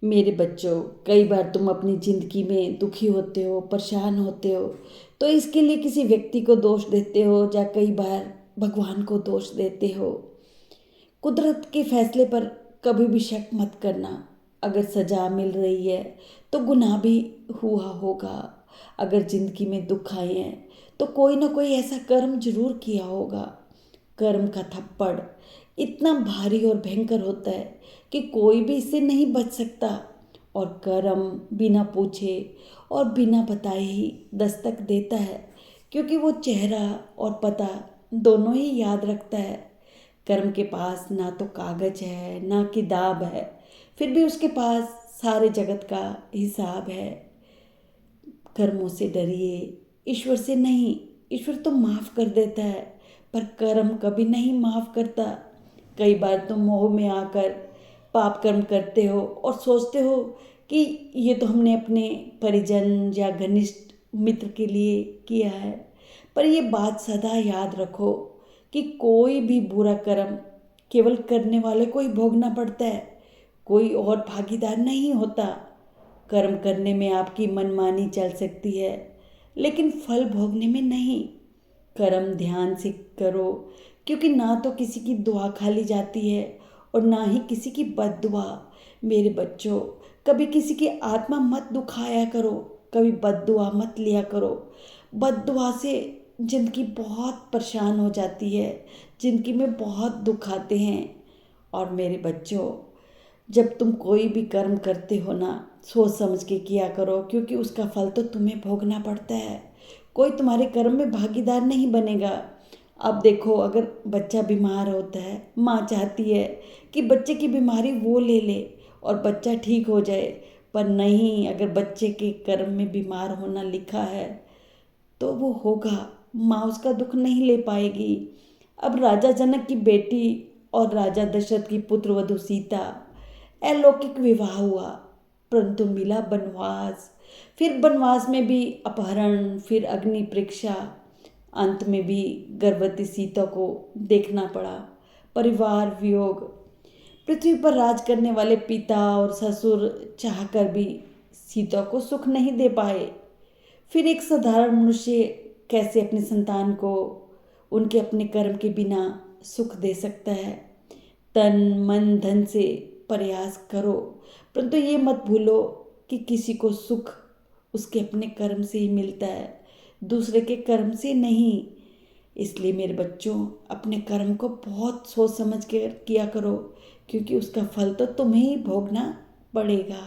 मेरे बच्चों, कई बार तुम अपनी ज़िंदगी में दुखी होते हो, परेशान होते हो, तो इसके लिए किसी व्यक्ति को दोष देते हो या कई बार भगवान को दोष देते हो। कुदरत के फैसले पर कभी भी शक मत करना। अगर सज़ा मिल रही है तो गुनाह भी हुआ होगा। अगर ज़िंदगी में दुख आए हैं तो कोई ना कोई ऐसा कर्म जरूर किया होगा। कर्म का थप्पड़ इतना भारी और भयंकर होता है कि कोई भी इससे नहीं बच सकता। और कर्म बिना पूछे और बिना बताए ही दस्तक देता है, क्योंकि वो चेहरा और पता दोनों ही याद रखता है। कर्म के पास ना तो कागज है ना किताब है, फिर भी उसके पास सारे जगत का हिसाब है। कर्मों से डरिए, ईश्वर से नहीं। ईश्वर तो माफ़ कर देता है, पर कर्म कभी नहीं माफ़ करता। कई बार तुम मोह में आकर पाप कर्म करते हो और सोचते हो कि ये तो हमने अपने परिजन या घनिष्ठ मित्र के लिए किया है। पर ये बात सदा याद रखो कि कोई भी बुरा कर्म केवल करने वाले को ही भोगना पड़ता है, कोई और भागीदार नहीं होता। कर्म करने में आपकी मनमानी चल सकती है, लेकिन फल भोगने में नहीं। कर्म ध्यान से करो, क्योंकि ना तो किसी की दुआ खाली जाती है और ना ही किसी की बद्दुआ। मेरे बच्चों, कभी किसी की आत्मा मत दुखाया करो, कभी बद्दुआ मत लिया करो। बद्दुआ से जिंदगी बहुत परेशान हो जाती है, जिंदगी में बहुत दुख आते हैं। और मेरे बच्चों, जब तुम कोई भी कर्म करते हो ना, सोच समझ के किया करो, क्योंकि उसका फल तो तुम्हें भोगना पड़ता है। कोई तुम्हारे कर्म में भागीदार नहीं बनेगा। अब देखो, अगर बच्चा बीमार होता है, माँ चाहती है कि बच्चे की बीमारी वो ले ले और बच्चा ठीक हो जाए। पर नहीं, अगर बच्चे के कर्म में बीमार होना लिखा है तो वो होगा। माँ उसका दुख नहीं ले पाएगी। अब राजा जनक की बेटी और राजा दशरथ की पुत्र वधु सीता, अलौकिक विवाह हुआ, परंतु मिला बनवास। फिर बनवास में भी अपहरण, फिर अग्नि परीक्षा, अंत में भी गर्भवती सीता को देखना पड़ा। परिवार वियोग, पृथ्वी पर राज करने वाले पिता और ससुर चाहकर भी सीता को सुख नहीं दे पाए। फिर एक साधारण मनुष्य कैसे अपनी संतान को उनके अपने कर्म के बिना सुख दे सकता है। तन मन धन से प्रयास करो, परंतु ये मत भूलो कि किसी को सुख उसके अपने कर्म से ही मिलता है, दूसरे के कर्म से नहीं। इसलिए मेरे बच्चों, अपने कर्म को बहुत सोच समझ कर किया करो, क्योंकि उसका फल तो तुम्हें ही भोगना पड़ेगा।